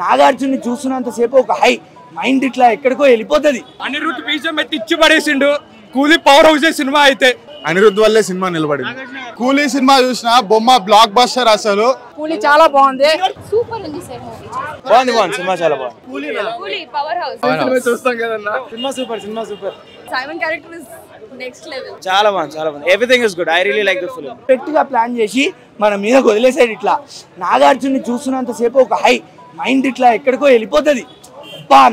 నాగార్జున్ని చూస్తున్నంతసేపు ఒక high mind ఇట్లా ఎక్కడికో వెళ్ళిపోతుంది. అనిరుద్ధ్ బీజం ఎత్తి ఇచ్చి పడేసిండు. కూలీ పవర్ హౌస్ సినిమా అయితే అనిరుద్ధ్ వల్లే సినిమా నిలబడింది. కూలీ సినిమా చూసిన బొమ్మ బ్లాక్ బస్టర్. అసలు కూలీ చాలా బాగుంది. సూపర్ ఉంది సార్ మూవీ. బాగుంది సినిమా చాలా బాగుంది. కూలీ పవర్ హౌస్ చూస్తాం కదన్నా. Cinema super. Simon character is next level. చాలా బాగుంది. Everything is good. I really like the film. Perfect గా ప్లాన్ చేసి మన మీద వదిలేసాడు. ఇట్లా నాగార్జున్ని చూస్తున్నంతసేపు ఒక హై మైండ్ ఇట్లా ఎక్కడికో వెళ్ళిపోతుంది.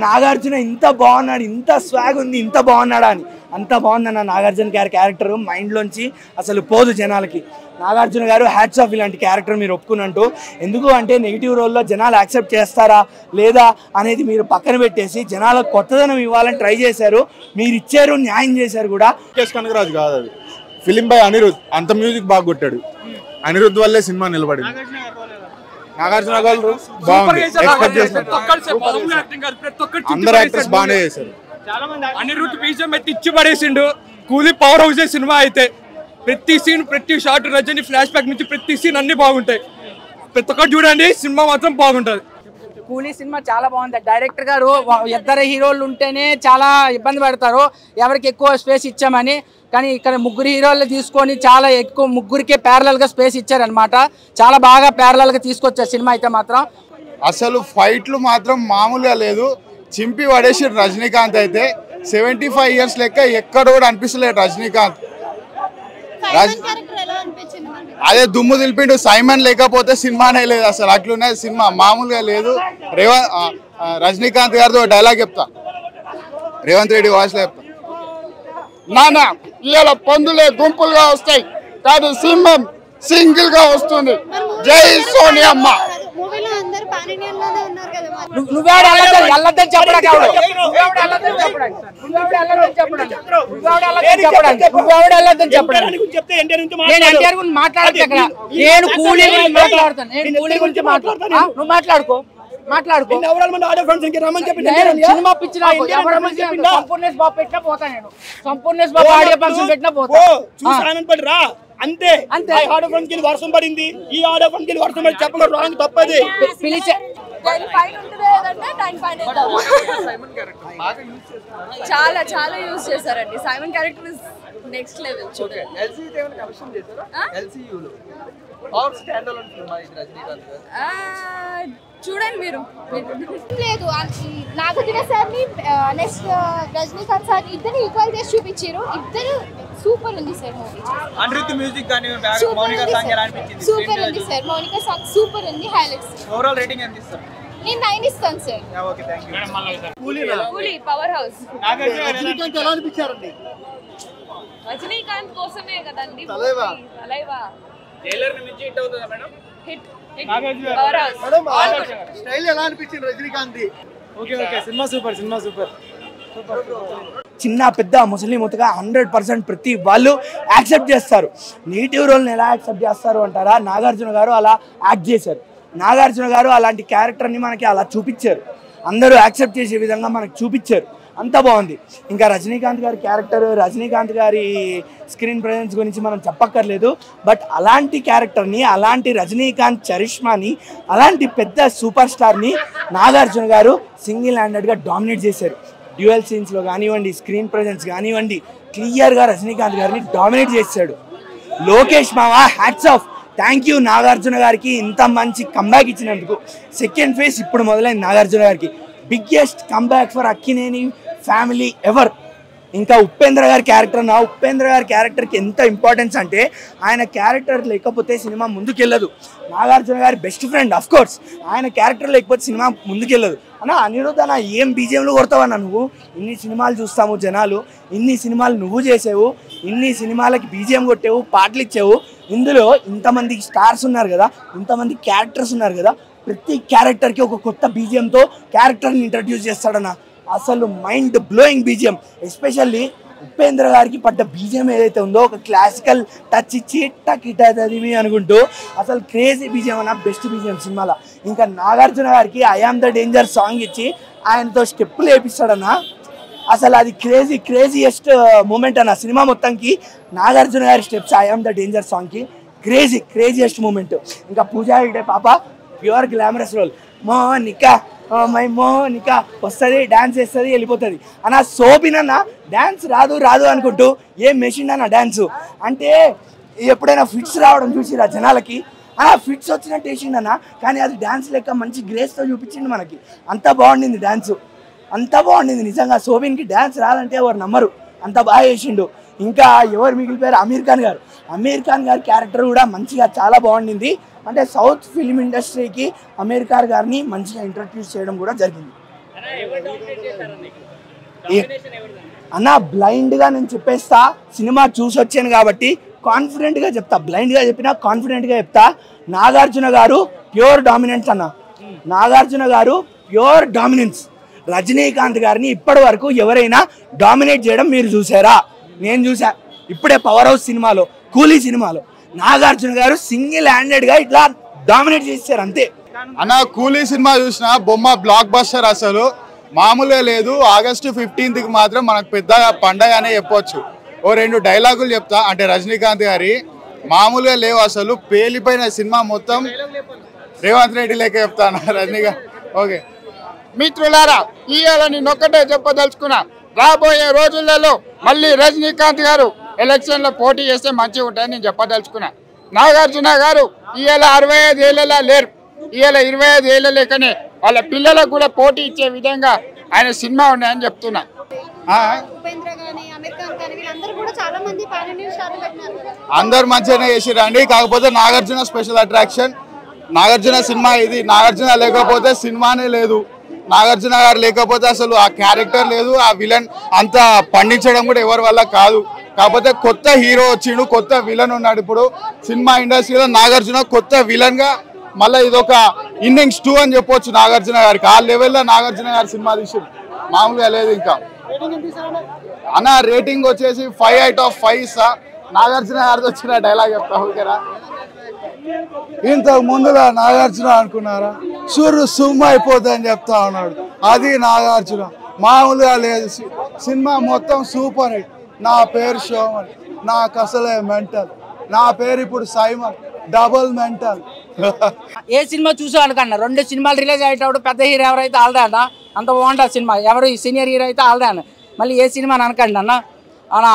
నాగార్జున ఇంత బాగున్నాడు, ఇంత స్వాగ్ ఉంది, ఇంత బాగున్నాడా అని. అంత బాగుందన్న నాగార్జున గారి క్యారెక్టర్ మైండ్లోంచి అసలు పోదు జనాలకి. నాగార్జున గారు హ్యాట్స్ ఆఫ్ ఇలాంటి క్యారెక్టర్ మీరు ఒప్పుకున్నట్టు. ఎందుకు అంటే నెగిటివ్ రోల్లో జనాలు యాక్సెప్ట్ చేస్తారా లేదా అనేది మీరు పక్కన పెట్టేసి జనాలకు కొత్తదనం ఇవ్వాలని ట్రై చేశారు. మీరు ఇచ్చారు, న్యాయం చేశారు కూడా. కనకరాజు కాదు అది, ఫిలిం బై అనిరుద్ధ్. అంత మ్యూజిక్ బాగా కొట్టాడు. అనిరుద్ధ్ వల్లే సినిమా నిలబడింది. నాగార్జున గారు బాగుంది. ఎక్స్పెక్ట్ చేశారు. అందరు యాక్టర్స్ బాగానే చేశారు. అనిరుద్ధ్ బీజం ఎత్తి ఇచ్చి పడేసిండు. కూలీ పవర్ హౌస్ సినిమా అయితే ప్రతి సీన్, ప్రతి షాట్, రజనీ ఫ్లాష్ బ్యాక్ నుంచి ప్రతి సీన్ అన్ని బాగుంటాయి. ప్రతి ఒక్కటి చూడండి, సినిమా మాత్రం బాగుంటది. కూలీ సినిమా చాలా బాగుంది. డైరెక్టర్ గారు ఇద్దరు హీరోలు ఉంటేనే చాలా ఇబ్బంది పడతారు ఎవరికి ఎక్కువ స్పేస్ ఇచ్చామని. కానీ ఇక్కడ ముగ్గురు హీరోలు తీసుకొని చాలా ఎక్కువ ముగ్గురికే ప్యారలల్ గా స్పేస్ ఇచ్చారనమాట. చాలా బాగా ప్యారలల్ గా తీసుకొచ్చారు సినిమా అయితే మాత్రం. అసలు ఫైట్లు మాత్రం మామూలుగా లేదు. చింపి పడేసి రజనీకాంత్ అయితే 75 years లెక్క ఎక్కడ కూడా అనిపిస్తలేదు రజనీకాంత్. అదే దుమ్ము దిలిపిండు. సైమన్ లేకపోతే సినిమానే లేదు అసలు. అట్లున్నది సినిమా, మామూలుగా లేదు. రజనీకాంత్ గారితో డైలాగ్ చెప్తా, రేవంత్ రెడ్డి వాయిస్ లో చెప్తా. నానా ఇవాళ పందులే గుంపులుగా వస్తాయి కానీ సింహం సింగిల్ గా వస్తుంది. జై సోనియమ్మ. నువ్వెవడని చెప్పడానికి మాట్లాడతా. నేను కూలీ గురించి మాట్లాడతాను. నువ్వు మాట్లాడుకో. సినిమా పిచ్చి సంపూర్ణేష్ బాబు పెట్టినా పోతా. నేను సంపూర్ణేష్ బాబు ఆడియో ఫంక్షన్ పెట్టినా పోతా. అంతే అంతే. ఆడియో ఫంక్షన్ కి వర్షం పడింది, ఈ ఆడియో ఫంక్షన్ కి వర్షం పడి చెప్పడం రాంగ్, తప్పది. పిలిచే చాలా చాలా యూజ్ చేశారండి. Simon character is next level. చూడండి మీరు. లేదు నాగార్జున సార్ని నెక్స్ట్ రజనీకాంత్ సార్ ఇద్దరు ఈక్వల్ చేసి చూపించారు. ఇద్దరు సూపర్ ఉంది సార్ మూవీ. అనిరుద్ధ్ మ్యూజిక్ గాని మౌనిక సాంగ్ ఎలా అనిపించింది? సూపర్ ఉంది సార్. మౌనిక సాంగ్ సూపర్ ఉంది. హైలైట్స్. ఓవరాల్ రేటింగ్ ఎంత ఇస్తారు? నేను 9 ఇస్తాను సార్. Okay, thank you. కూలీ పవర్ హౌస్. రజనీకాంత్ ఎలా అనిపించారండి? రజనీకాంత్ కోసమే కదండి తలైవా ట్రైలర్ నుంచి హిట్ అవుతుందా madam? Hit power house. Style ఎలా అనిపించింది రజనీకాంత్? Okay, cinema super. చిన్న పెద్ద ముస్లిం ముతగా 100% ప్రతి వాళ్ళు యాక్సెప్ట్ చేస్తారు. నెగిటివ్ రోల్ని ఎలా యాక్సెప్ట్ చేస్తారు అంటారా? నాగార్జున గారు అలా యాక్ట్ చేశారు. నాగార్జున గారు అలాంటి క్యారెక్టర్ని మనకి అలా చూపించారు. అందరూ యాక్సెప్ట్ చేసే విధంగా మనకు చూపించారు. అంత బాగుంది. ఇంకా రజనీకాంత్ గారి క్యారెక్టర్, రజనీకాంత్ గారి స్క్రీన్ ప్రెజెన్స్ గురించి మనం చెప్పక్కర్లేదు. బట్ అలాంటి క్యారెక్టర్ని, అలాంటి రజనీకాంత్ చరిష్మాని, అలాంటి పెద్ద సూపర్ స్టార్ని నాగార్జున గారు సింగిల్ హ్యాండెడ్గా డామినేట్ చేశారు. డ్యూయల్ సీన్స్లో కానివ్వండి, స్క్రీన్ ప్రెజెన్స్ కానివ్వండి, క్లియర్గా రజనీకాంత్ గారిని డామినేట్ చేశాడు. లోకేష్ మావా hats off. Thank you Nagarjuna గారికి ఇంత మంచి కంబ్యాక్ ఇచ్చినందుకు. సెకండ్ ఫేజ్ ఇప్పుడు మొదలైంది నాగార్జున గారికి. Biggest comeback for Akkineni family ever. ఇంకా ఉపేంద్ర గారి క్యారెక్టర్కి ఎంత ఇంపార్టెన్స్ అంటే ఆయన క్యారెక్టర్ లేకపోతే సినిమా ముందుకెళ్ళదు. నాగార్జున గారి బెస్ట్ ఫ్రెండ్ అఫ్ కోర్స్. ఆయన క్యారెక్టర్ లేకపోతే సినిమా ముందుకెళ్ళదు. అన్న అనిరుద్ధ్ అన్న ఏం బీజిఎంలు కొడతావన్నా నువ్వు? ఇన్ని సినిమాలు చూస్తాము జనాలు, ఇన్ని సినిమాలు నువ్వు చేసావు, ఇన్ని సినిమాలకి బీజిఎం కొట్టావు, పాటలు ఇచ్చావు. ఇందులో ఇంతమంది స్టార్స్ ఉన్నారు కదా, ఇంతమంది క్యారెక్టర్స్ ఉన్నారు కదా, ప్రతి క్యారెక్టర్కి ఒక కొత్త బీజిఎంతో క్యారెక్టర్ని ఇంట్రడ్యూస్ చేస్తాడన్న. అసలు mind blowing BGM. Especially Upendra గారికి పడ్డ బీజిఎం ఏదైతే ఉందో, ఒక క్లాసికల్ టచ్ ఇచ్చి టక్ ఇటది అనుకుంటూ అసలు క్రేజీ బీజిఎం అన్న, బెస్ట్ బీజిఎం సినిమాలో. ఇంకా నాగార్జున గారికి I am the danger song ఇచ్చి ఆయనతో స్టెప్పులు వేపిస్తాడన్న. అసలు అది క్రేజియెస్ట్ మూమెంట్ అన్న సినిమా మొత్తంకి. నాగార్జున గారి steps I am the danger సాంగ్కి క్రేజియెస్ట్ మూమెంట్. ఇంకా పూజా హెగ్డే పాప pure glamorous role. Monica my Monica వస్తుంది, డ్యాన్స్ వేస్తుంది, వెళ్ళిపోతుంది. అన్న శోభిన్ అన్న డ్యాన్స్ రాదు రాదు అనుకుంటూ ఏం మెషిన్ అన్న డ్యాన్సు అంటే ఎప్పుడైనా ఫిట్స్ రావడం చూసిరా జనాలకి, అలా ఫిట్స్ వచ్చినట్టు వేసిండన్న. కానీ అది డ్యాన్స్ లెక్క మంచి గ్రేస్తో చూపించింది మనకి. అంత బాగుండింది డ్యాన్సు, అంత బాగుండింది నిజంగా. శోభిన్కి డ్యాన్స్ రాదంటే ఎవరు నమ్మరు, అంత బాగా వేసిండు. ఇంకా ఎవరు మిగిలిపోయారు, అమీర్ ఖాన్ గారు. అమీర్ ఖాన్ గారి క్యారెక్టర్ కూడా మంచిగా చాలా బాగుండింది. అంటే సౌత్ ఫిల్మ్ ఇండస్ట్రీకి అమీర్ ఖాన్ గారిని మంచిగా ఇంట్రడ్యూస్ చేయడం కూడా జరిగింది. అన్న బ్లైండ్గా నేను చెప్పేస్తా, సినిమా చూసి వచ్చాను కాబట్టి కాన్ఫిడెంట్గా చెప్తా. బ్లైండ్గా చెప్పినా కాన్ఫిడెంట్గా చెప్తా. నాగార్జున గారు ప్యూర్ డామినెన్స్ అన్న, నాగార్జున గారు ప్యూర్ డామినెన్స్. రజనీకాంత్ గారిని ఇప్పటి వరకు ఎవరైనా డామినేట్ చేయడం మీరు చూసారా? నేను చూసా. ఇప్పుడే పవర్ హౌస్ సినిమాలో, కూలీ సినిమాలో నాగార్జున గారు సింగిల్ హ్యాండెడ్గా ఇట్లా డామినేట్ చేశారు అంతే. అన్న కూలీ సినిమా చూసిన బొమ్మ బ్లాక్ బస్టర్, అసలు మామూలుగా లేదు. ఆగస్టు 15కి మాత్రం మనకు పెద్ద పండగ అనే చెప్పొచ్చు. ఓ 2 డైలాగులు చెప్తా, అంటే రజనీకాంత్ గారి మామూలుగా లేవు అసలు. పేలిపోయిన సినిమా మొత్తం రేవంత్ రెడ్డి లెక్క చెప్తాను రజనీకాంత్. ఓకే మిత్రులారా, ఇవాళ నేను ఒక్కటే చెప్పదలుచుకున్నా, రాబోయే రోజులలో మళ్ళీ రజనీకాంత్ గారు ఎలక్షన్లో పోటీ చేస్తే మంచిగా ఉంటాయని నేను చెప్పదలుచుకున్నా. నాగార్జున గారు ఇవాళ 65 ఏళ్ళలా లేరు, ఇవాళ 25 ఏళ్ళ లేకనే వాళ్ళ పిల్లలకు కూడా పోటీ ఇచ్చే విధంగా ఆయన సినిమా ఉన్నాయని చెప్తున్నా. అందరు మంచిగానే చేసిరండి, కాకపోతే Nagarjuna special attraction. Nagarjuna cinema ఇది. నాగార్జున లేకపోతే సినిమానే లేదు. నాగార్జున గారు లేకపోతే అసలు ఆ క్యారెక్టర్ లేదు, ఆ విలన్ అంత పండించడం కూడా ఎవరి వల్ల కాదు. కాకపోతే కొత్త హీరో వచ్చిండు, కొత్త విలన్ ఉన్నాడు. ఇప్పుడు సినిమా ఇండస్ట్రీలో నాగార్జున కొత్త విలన్ గా మళ్ళీ ఇదొక ఇన్నింగ్స్ 2 అని చెప్పొచ్చు నాగార్జున గారికి. ఆ లెవెల్లో నాగార్జున గారి సినిమా తీసి మామూలుగా లేదు. ఇంకా అన్న రేటింగ్ వచ్చేసి 5 out of 5 ఇస్తా. నాగార్జున గారితో వచ్చిన డైలాగ్ చెప్తా, ఓకేనా? ఇంతకు ముందుగా నాగార్జున అనుకున్నారా, సూర్యు సుమ్మ అయిపోతుందని చెప్తా ఉన్నాడు. అది నాగార్జున, మామూలుగా లేదు. సినిమా మొత్తం సూపర్ హిట్. నా పేరు శోమన్, నాకు అసలే మెంటల్. నా పేరు ఇప్పుడు సైమన్, డబుల్ మెంటల్. ఏ సినిమా చూసా అనుకన్నా 2 సినిమాలు రిలీజ్ అయ్యేటప్పుడు పెద్ద హీరో ఎవరైతే ఆల్దే అన్న, అంత బాగుంటుంది సినిమా. ఎవరు సీనియర్ హీరో అయితే ఆల్దే అన్న. మళ్ళీ ఏ సినిమా అనకండి అన్న,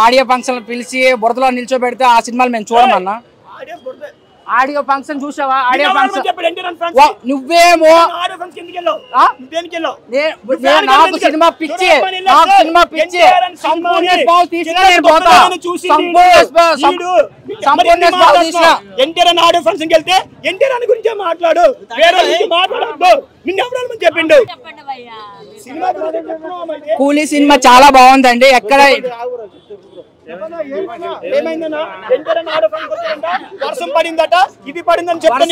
ఆడియో ఫంక్షన్ పిలిచి బురదలో నిల్చోబెడితే ఆ సినిమాలు మేము చూడమన్నా. ఆడియో ఫంక్షన్ చూసావా? ఆడియో ఫంక్షన్ నువ్వేమో నాకు సినిమా పిచ్చి, నాకు సినిమా పిచ్చి. మాట్లాడు, చెప్పిండు. కూలీ సినిమా చాలా బాగుందండి. ఎక్కడ వర్షం పడిందట, ఇది పడిందని చెప్పి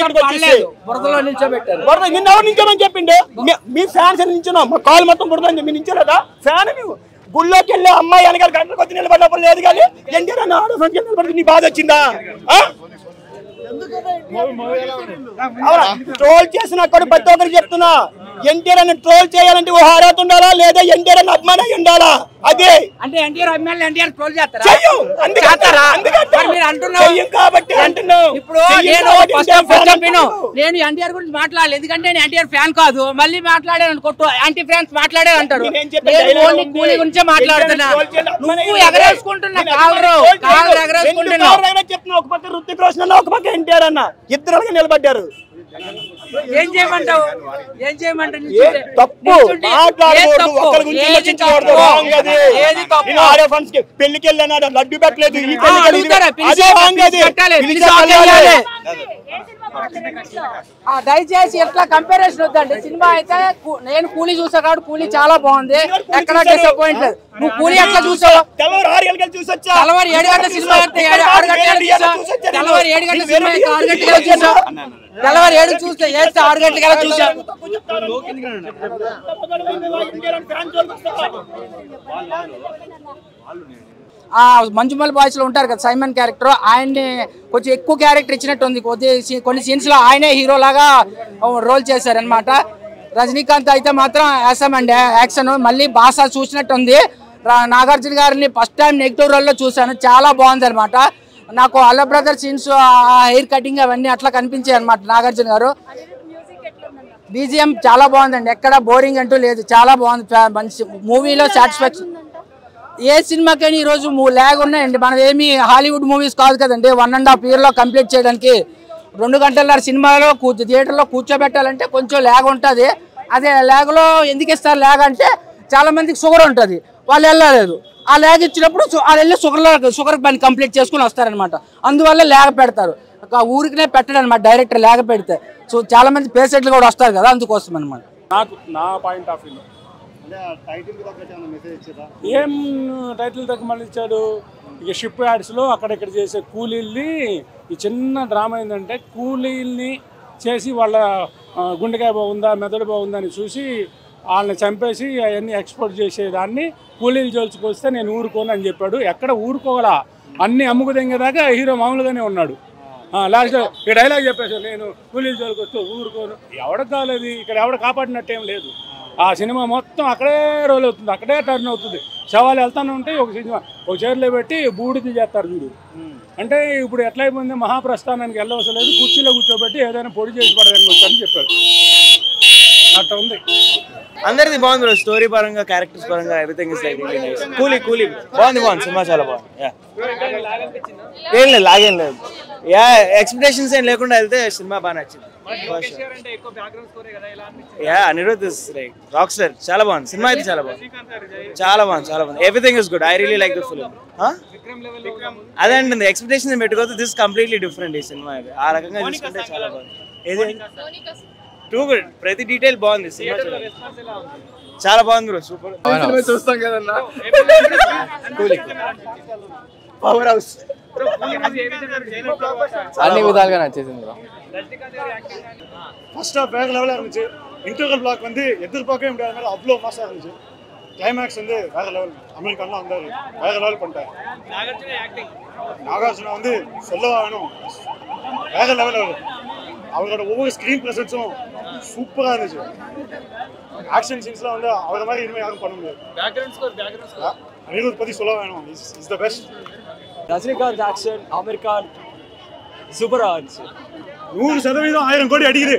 బురదలో నిల్చోబెట్టారు. నిన్న ఎవరు నించోమని చెప్పిండు? మీ ఫ్యాన్స్ నించున్నాం, మా కాలు మొత్తం బురదని మీరు నించోలేదా? ఫ్యాన్ నువ్వు గుళ్ళోకి వెళ్ళి అమ్మాయి వెనకాల గంటల కొద్ది నిలబడినప్పుడు లేదు, కానీ ఎన్టీఆర్ అన్న ఆడో ఫంక్షన్ నిలబడి నీ బాధ వచ్చిందా? ట్రోల్ చేసిన అక్కడ ప్రతి ఒక్కరికి చెప్తున్నా, ఎన్టీఆర్ అని ట్రోల్ చేయాలంటే ఓ అర్హత ఉండాలా, లేదా ఎన్టీఆర్ అని అభిమానం ఉండాలా? అదే అంటే ఎన్టీఆర్ అభిమానులు ఎన్టీఆర్ ట్రోల్ చేస్తారా? కాబట్టి అంటున్నావు. ఇప్పుడు నేను ఎన్టీఆర్ గురించి మాట్లాడాలి, ఎందుకంటే నేను ఎన్టీఆర్ ఫ్యాన్ కాదు. మళ్ళీ మాట్లాడాను కొట్టు, యాంటీ ఫ్యాన్స్ మాట్లాడే అంటారు. ఓన్లీ కూలీ గురించే మాట్లాడుతున్నా. నువ్వు ఎగరేసుకుంటున్నా, కాళ్ళు ఎగరేసుకుంటున్నావు. చెప్తున్నా, ఒక పక్క రుతిక్ రోషన్ అన్న, ఒక పక్క ఎన్టీఆర్ అన్న, ఇద్దరు నిలబడ్డారు. ఏం చేయమంటావు? ఏం చేయమంటావు? పెళ్లికి వెళ్ళినా లడ్డు పెట్టలేదు, దయచేసి ఎట్లా కంపారిజన్ వద్దండి. సినిమా అయితే నేను కూలీ చూసా కాబట్టి కూలీ చాలా బాగుంది, ఎక్కడ డిసప్పాయింట్ లేదు. నువ్వు కూలీ ఎట్లా చూసావు? తెల్లవారు 6 గంటలు చూసొచ్చా? తెల్లవారు 7 గంటల సినిమా అయితే 6 గంటలు చూసా. తెల్లవారు 7 గంటల సినిమా అయితే 6 గంటలు చూసా. తెల్లవారు 7 చూస్తే 6 గంటలకి చూసా. మంజుమల్ బాయ్స్ లో ఉంటారు కదా సైమన్ క్యారెక్టర్, ఆయన్ని కొంచెం ఎక్కువ క్యారెక్టర్ ఇచ్చినట్టు ఉంది. కొన్ని సీన్స్ లో ఆయనే హీరో లాగా రోల్ చేశారనమాట. రజనీకాంత్ అయితే మాత్రం యాసం అండి యాక్షన్, మళ్ళీ బాసా చూసినట్టు ఉంది. నాగార్జున గారిని ఫస్ట్ టైం నెగిటివ్ రోల్ లో చూసాను, చాలా బాగుంది అనమాట. నాకు అల్ల బ్రదర్ సీన్స్, హెయిర్ కటింగ్ అవన్నీ అట్లా కనిపించాయి అనమాట నాగార్జున గారు. బీజిఎం చాలా బాగుందండి, ఎక్కడ బోరింగ్ అంటూ లేదు, చాలా బాగుంది. మంచి మూవీలో సాటిస్ఫాక్షన్. ఏ సినిమాకైనా ఈరోజు ల్యాగ్ ఉన్నాయండి. మనం ఏమి హాలీవుడ్ మూవీస్ కాదు కదండి 1.5 yearలో కంప్లీట్ చేయడానికి. 2 గంటల సినిమాలో థియేటర్లో కూర్చోబెట్టాలంటే కొంచెం ల్యాగ్ ఉంటుంది. అదే ల్యాగ్లో ఎందుకు ఇస్తారు ల్యాగ్ అంటే చాలా మందికి షుగర్ ఉంటుంది, వాళ్ళు వెళ్ళలేదు. ఆ ల్యాగ్ ఇచ్చినప్పుడు వాళ్ళు వెళ్ళి షుగర్ పని కంప్లీట్ చేసుకుని వస్తారనమాట. అందువల్ల ల్యాగ్ పెడతారు, ఊరికినే పెట్టడం అనమాట డైరెక్టర్ ల్యాగ్ పెడితే. సో చాలా మంది పేషెంట్లు కూడా వస్తారు కదా, అందుకోసం అనమాట. నా పాయింట్ ఆఫ్ వ్యూ ఏం టైటిల్ తగ్గ మళ్ళీ ఇచ్చాడు. ఇక షిప్ యార్డ్స్లో అక్కడెక్కడ చేసే కూలీల్ని, ఈ చిన్న డ్రామా ఏంటంటే కూలీల్ని చేసి వాళ్ళ గుండెకాయ బాగుందా మెదడు బాగుందా అని చూసి వాళ్ళని చంపేసి అవన్నీ ఎక్స్పోర్ట్ చేసేదాన్ని కూలీలు జోల్చుకొస్తే నేను ఊరుకోను అని చెప్పాడు. ఎక్కడ ఊరుకోవాలా, అన్నీ అమ్ముకు తెంగేదాకా హీరో మామూలుగానే ఉన్నాడు. లాస్ట్ ఈ డైలాగ్ చెప్పేసాడు, నేను కూలీలు జోలికొస్తూ ఊరుకోను. ఎవడకు కాలేదు, ఇక్కడ ఎవడ కాపాడినట్టేం లేదు. ఆ సినిమా మొత్తం అక్కడే రోల్ అవుతుంది, అక్కడే టర్న్ అవుతుంది. శవాలు వెళ్తానే ఉంటే ఒక సినిమా ఒక చైర్లో పెట్టి బూడిది చేస్తారు వీడు. అంటే ఇప్పుడు ఎట్లయిపోయింది, మహాప్రస్థానానికి వెళ్ళవసరం లేదు, కుర్చీలో కూర్చోబెట్టి ఏదైనా పొడి చేసి పడడానికి వచ్చారని చెప్పాడు. అట్లా ఉంది. అందరిది బాగుంది బ్రో, స్టోరీ పరంగా క్యారెక్టర్స్ పరంగా everything is like really nice. కూలీ బాగుంది సినిమా చాలా బాగుంది. ఏం లేదు లాగేం లేదు, ఎక్స్పెక్టేషన్స్ ఏం లేకుండా వెళ్తే సినిమా బాగా నచ్చింది. Anirudh is like rock star, చాలా బాగుంది సినిమా అయితే, చాలా బాగుంది everything is good. I really like the film. అదే అండి ఎక్స్పెక్టేషన్స్ పెట్టుకోవద్దు, దిస్ కంప్లీట్లీ డిఫరెంట్ ఈ సినిమా. ఆ రకంగా తీసుకుంటే చాలా బాగుంది. ఏది టూ గుడ్, ప్రతి డీటెయిల్ బాగుంది సినిమా, చాలా బాగుంది బ్రో, సూపర్. చూస్తాం కదన్నా పవర్ హౌస్ అన్ని విధాలుగా నచ్చేసింది బ్రో. ஃபர்ஸ்ட் ஆஃப் வேற லெவலாக இருந்துச்சு. இன்டர்வல் பிளாக் வந்து எதிர்பார்க்கவே முடியாத மாதிரி அவ்வளோ மாசாக இருந்துச்சு. கிளைமேக்ஸ் வந்து வேற லெவல், அமெரிக்கான்லாம் வந்தார் வேற லெவல் பண்ணிட்டார். நாகார்ஜுனா வந்து சொல்லவா வேணும், வேற லெவல். அவரோட ஒவ்வொரு ஸ்க்ரீன் ப்ரெசன்ஸும் சூப்பராக இருந்துச்சு. ஆக்ஷன் சீன்ஸ்லாம் வந்து அவரை மாதிரி இனிமேல் யாரும் பண்ண முடியாது. அனிருத் பற்றி சொல்ல வேணும், is the best. Rajinikanth action American சூப்பராக இருந்துச்சு. 100% 1000 கோடி அடிக்குது.